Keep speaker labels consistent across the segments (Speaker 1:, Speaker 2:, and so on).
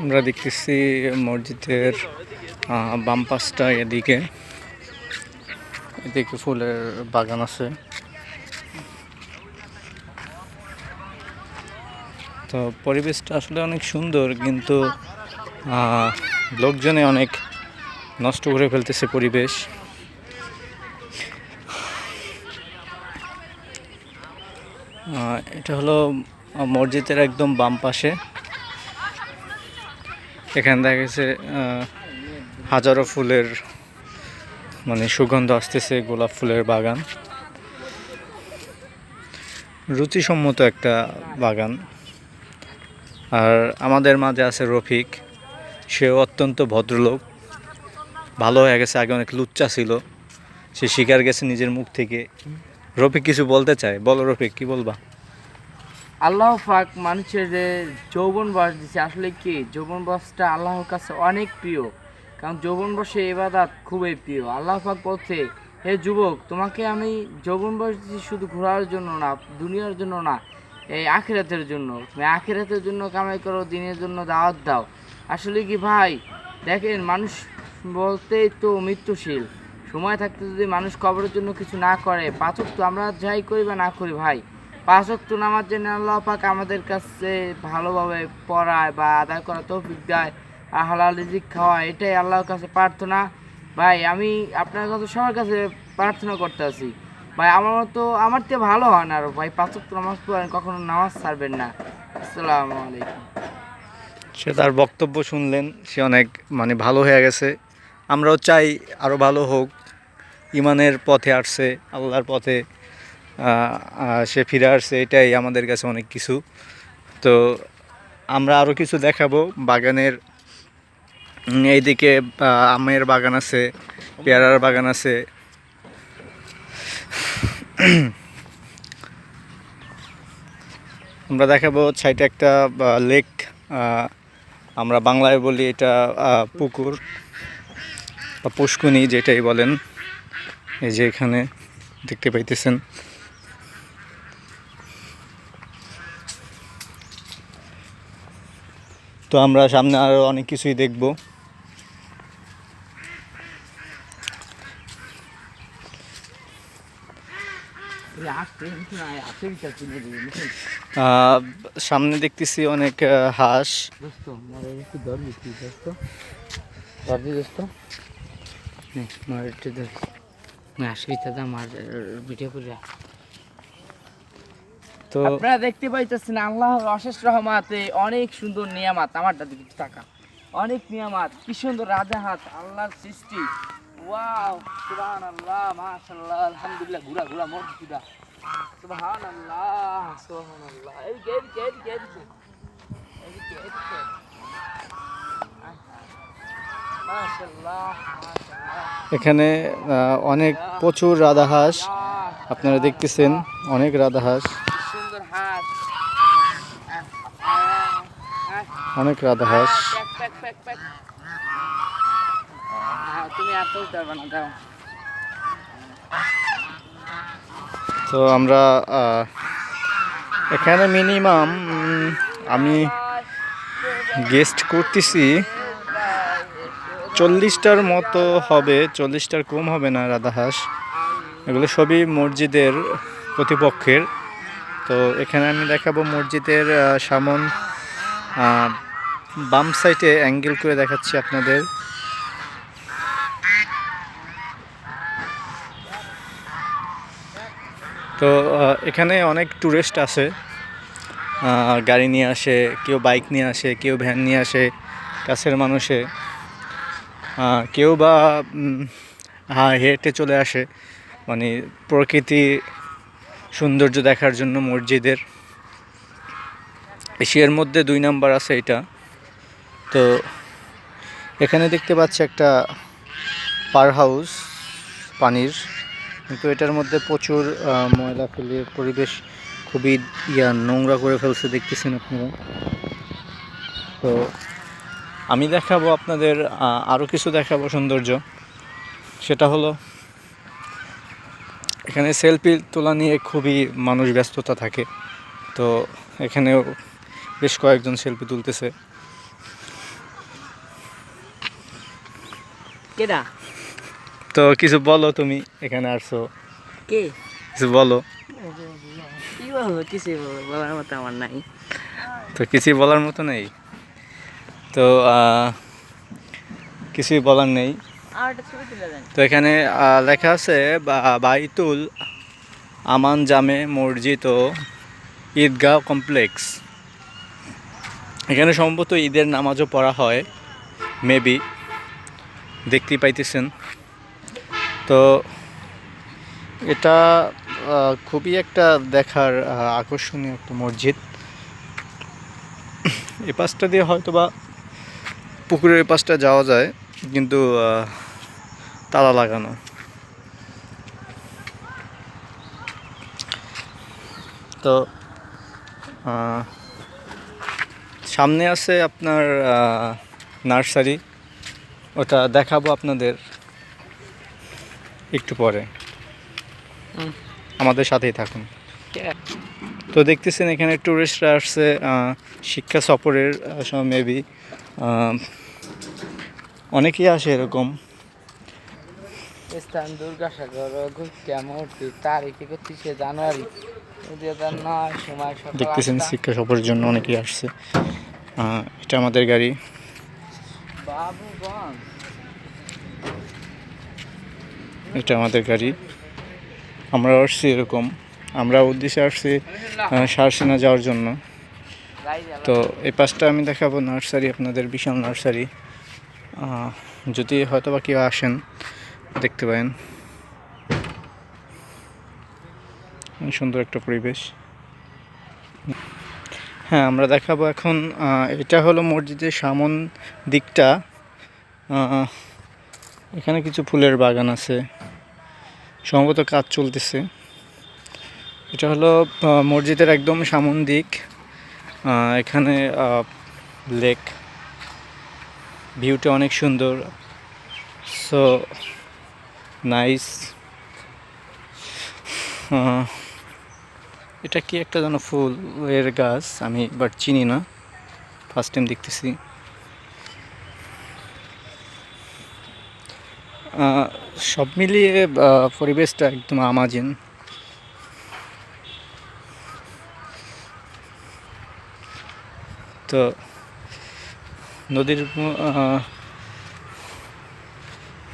Speaker 1: আমরা দেখতেছি মসজিদের বাম পাশটা এদিকে ফুলের বাগান আছে। তো পরিবেশটা আসলে অনেক সুন্দর, কিন্তু লোকজনে অনেক নষ্ট করে ফেলতেছে পরিবেশ। এটা হলো মসজিদের একদম বাম পাশে। এখানে দেখা গেছে হাজারো ফুলের সুগন্ধ আসতেছে, গোলাপ ফুলের বাগান, রুচিসম্মত একটা বাগান। আর আমাদের মাঝে আছে রফিক, সেও অত্যন্ত ভদ্রলোক, ভালো হয়ে গেছে। আগে অনেক লুচ্চা ছিল, সে শিকার গেছে নিজের মুখ থেকে। রফিক কিছু বলতে চায়, বলো রফিক, কি বলবা?
Speaker 2: আল্লাহ পাক মানুষের যৌবন বয়স দিচ্ছে। আসলে কি যৌবন বয়সটা আল্লাহর কাছে অনেক প্রিয়, কারণ যৌবন বয়সে ইবাদত খুবই প্রিয়। আল্লাহ পাক বলছে, হে যুবক, তোমাকে আমি যৌবন বয়স দিচ্ছি শুধু ঘোরার জন্য না, দুনিয়ার জন্য না, এই আখিরাতের জন্য। তুমি আখিরাতের জন্য কামাই করো, দিনের জন্য দাওয়াত দাও। আসলে কি ভাই, দেখেন, মানুষ বলতেই তো মৃত্যুশীল। সময় থাকতে যদি মানুষ কবরের জন্য কিছু না করে, পাচক তো আমরা যাই করি বা না করি ভাই, 5 ওয়াক্ত নামাজ জেনে আল্লাহ পাক আমাদের কাছে ভালোভাবে পড়ায় বা আদায় করা তৌফিক দেয়, আর হালাল রিজিক খাওয়া, এটাই আল্লাহর কাছে প্রার্থনা। ভাই আমি আপনার কাছে সবার কাছে প্রার্থনা করতে আছি ভাই, আমার তো ভালো হয় না। আর ভাই 5 ওয়াক্ত নামাজ পড়েন, কখনো নামাজ ছাড়বেন না। আসসালামু আলাইকুম।
Speaker 1: সে তার বক্তব্য শুনলেন, সে অনেক ভালো হয়ে গেছে। আমরাও চাই আরও ভালো হোক। ইমানের পথে আসছে, আল্লাহর পথে সে ফিরে আসছে, এটাই আমাদের কাছে অনেক কিছু। তো আমরা আরও কিছু দেখাবো। বাগানের এইদিকে আমের বাগান আছে, পেয়ারার বাগান আছে। আমরা দেখাবো সাইডে একটা লেক, আমরা বাংলায় বলি এটা পুকুর বা পুষ্কুনি, যেটাই বলেন। এই যে এখানে দেখতে পাইতেছেন। তো আমরা সামনে আরও অনেক কিছুই দেখব। সামনে দেখতেছি অনেক হাঁস।
Speaker 2: তো আপনারা দেখতে পাইতেছেন আল্লাহর অশেষ রহমতে অনেক সুন্দর নিয়ামত। আমারটা দিকে টাকা, অনেক নিয়ামত, কি সুন্দর রাজাহাত, আল্লাহর সৃষ্টি। ওয়াও, সুবহানাল্লাহ, মাশাআল্লাহ, আলহামদুলিল্লাহ। ঘুরা ঘুরা মসজিদা, সুবহানাল্লাহ, সুবহানাল্লাহ। এই গেট গেট গেট
Speaker 1: এখানে অনেক প্রচুর রাধাহাঁস আপনারা দেখতেছেন, অনেক রাধাহাঁস, অনেক রাধাহাঁস। তো আমরা এখানে মিনিমাম আমি গেস্ট করতেছি 40টার মতো হবে, 40টার কম হবে না রাধাহাঁস। এগুলো সবই মসজিদের প্রতিপক্ষের। তো এখানে আমি দেখাবো মসজিদের সামন বাম সাইডে অ্যাঙ্গেল করে দেখাচ্ছি আপনাদের। তো এখানে অনেক ট্যুরিস্ট আসে, গাড়ি নিয়ে আসে, কেউ বাইক নিয়ে আসে, কেউ ভ্যান নিয়ে আসে, কাছের মানুষে, কেউ বা হেঁটে চলে আসে প্রকৃতি সৌন্দর্য দেখার জন্য মসজিদের। এশিয়ার মধ্যে 2 নাম্বার আছে এটা। তো এখানে দেখতে পাচ্ছি একটা পার হাউস পানির, কিন্তু এটার মধ্যে প্রচুর ময়লা ফেলে পরিবেশ খুবই নোংরা করে ফেলছে, দেখতেছেন আপনারা। তো আমি দেখাবো আপনাদের আরও কিছু দেখাবো সৌন্দর্য। সেটা হলো এখানে সেলফি তোলা নিয়ে খুবই মানুষ ব্যস্ততা থাকে। তো এখানেও বেশ কয়েকজন সেলফি তুলতেছে।
Speaker 2: কেডা?
Speaker 1: তো কিছু বলো, তুমি এখানে আসছো,
Speaker 2: কে?
Speaker 1: কিছু বলো।
Speaker 2: কি বলবো? কিছুই বলার মতো আমার নাই।
Speaker 1: তো কিছুই বলার মতো নেই, তো কিছুই বলার নেই।
Speaker 2: আর একটা ছবি তুলে দেন।
Speaker 1: তো এখানে লেখা আছে বাইতুল আমান জামে মসজিদ ও ঈদগাহ কমপ্লেক্স। এখানে সম্ভবত ঈদের নামাজও পড়া হয়, মেবি, দেখতেই পাইতেছেন। তো এটা খুবই একটা দেখার আকর্ষণীয় একটা মসজিদ। এ পাশটা দিয়ে হয়তো বা পুকুরের এ পাশটা যাওয়া যায়, কিন্তু তালা লাগানো। তো সামনে আছে আপনার নার্সারি, ওটা দেখাবো আপনাদের একটু পরে, আমাদের সাথেই থাকুন। তো দেখতেছেন এখানে টুরিস্টরা আসছে শিক্ষা সফরের, মেবি অনেকেই আসে এরকম।
Speaker 2: স্থান দুর্গাসাগর ঘুরতে মূর্তি তারিখ 31শে জানুয়ারি 2009 সময় সকাল
Speaker 1: দেখতেছেন
Speaker 2: 8টা।
Speaker 1: শিক্ষা সফরের জন্য অনেকেই আসছে। এটা আমাদের গাড়ি,
Speaker 2: বাবুগঞ্জ।
Speaker 1: এটা আমাদের গাড়ি। আমরা আসছি এরকম, আমরা উদ্দেশ্যে আসছি সারসিনা যাওয়ার জন্য। তো এই পাশটা আমি দেখাবো নার্সারি, আপনাদের বিশাল নার্সারি। যদি হয়তো বা কেউ আসেন দেখতে পারেন, সুন্দর একটা পরিবেশ। হ্যাঁ, আমরা দেখাবো এখন, এটা হলো মসজিদের সামন দিকটা। এখানে কিছু ফুলের বাগান আছে, সম্ভবত কাজ চলতেছে। এটা হলো মসজিদের একদম সামন দিক। এখানে লেক, ভিউটা অনেক সুন্দর, সো নাইস। এটা কি একটা যেন ফুলের গাছ, আমি বাট চিনি না, ফার্স্ট টাইম দেখতেছি। সব মিলিয়ে পরিবেশটা একদম আমাজিন। তো নদীর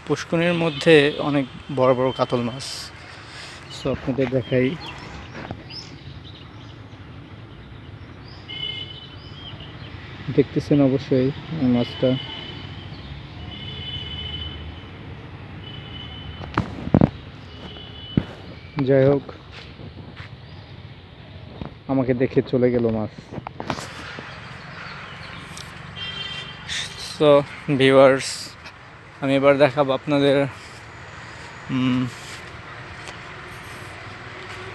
Speaker 1: পুষ্করিণীর মধ্যে অনেক বড় বড় কাতল মাছ, সো আপনাদের দেখাই। দেখতেছেন অবশ্যই মাছটা। যাই হোক, আমাকে দেখে চলে গেল মাছ। সো ভিউয়ার্স, আমি এবার দেখাবো আপনাদের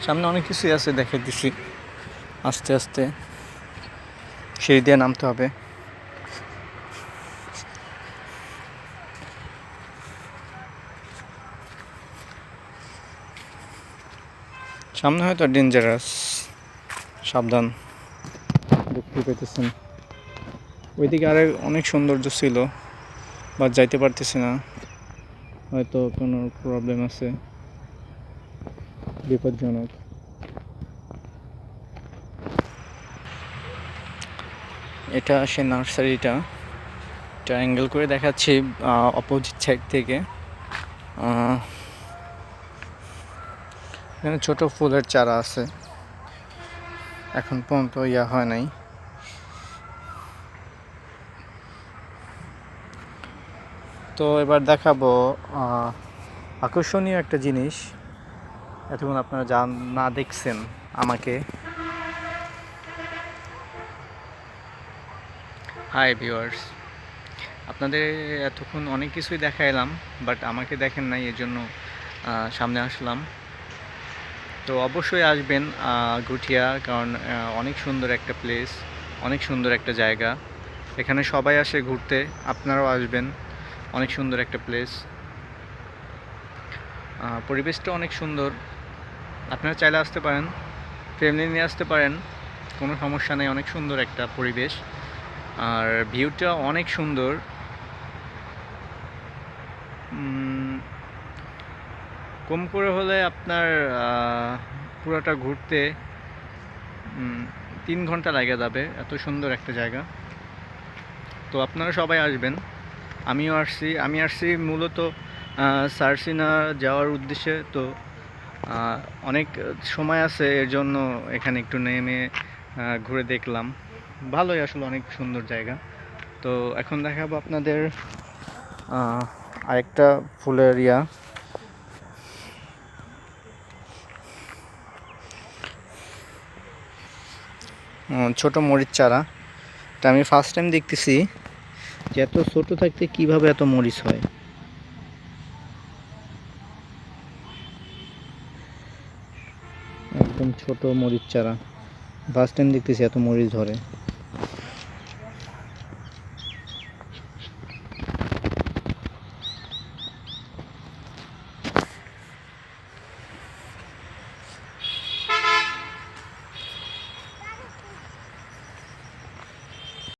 Speaker 1: সামনে অনেক কিছুই আছে, দেখে দিছি। আস্তে আস্তে সিঁড়ি দিয়ে নামতে হবে। সামনে হয়তো ডেঞ্জারাস, সাবধান। দেখতে পেতেছেন ওইদিকে আরে অনেক সৌন্দর্য ছিল, বাট যাইতে পারতেছি না, হয়তো কোনো প্রবলেম আছে, বিপজ্জনক। এটা সে নার্সারিটা, এটা অ্যাঙ্গেল করে দেখাচ্ছি অপোজিট সাইড থেকে। এখানে ছোট ফুলের চারা আছে, এখন পর্যন্ত ইয়া হয় নাই। তো এবার দেখাবো আকর্ষণীয় একটা জিনিস, এতক্ষণ আপনারা যা না দেখছেন আমাকে। হাই ভিউয়ার্স, আপনাদের এতক্ষণ অনেক কিছুই দেখাইলাম, বাট আমাকে দেখেন নাই, এর জন্য সামনে আসলাম। তো অবশ্যই আসবেন গুঠিয়া, কারণ অনেক সুন্দর একটা প্লেস, অনেক সুন্দর একটা জায়গা। এখানে সবাই আসে ঘুরতে, আপনারাও আসবেন, অনেক সুন্দর একটা প্লেস। পরিবেশটা অনেক সুন্দর, আপনারা চাইলে আসতে পারেন, ফ্যামিলি নিয়ে আসতে পারেন, কোনো সমস্যা নেই। অনেক সুন্দর একটা পরিবেশ, আর ভিউটা অনেক সুন্দর। উম, কম করে হলে আপনার পুরোটা ঘুরতে 3 ঘন্টা লাগে যাবে, এত সুন্দর একটা জায়গা। তো আপনারা সবাই আসবেন, আমি আসছি মূলত সার্সিনা যাওয়ার উদ্দেশ্যে। তো অনেক সময় আছে, এর জন্য এখানে একটু নেমে ঘুরে দেখলাম। ভালোই, আসলে অনেক সুন্দর জায়গা। তো এখন দেখাবো আপনাদের আরেকটা ফুলের ছোট মরিচ চারা। এটা আমি ফার্স্ট টাইম দেখতেছি যে এত ছোট থাকতে কিভাবে এত মরিচ হয়। একদম ছোট মরিচ চারা, ফার্স্ট টাইম দেখতেছি এত মরিচ ধরে।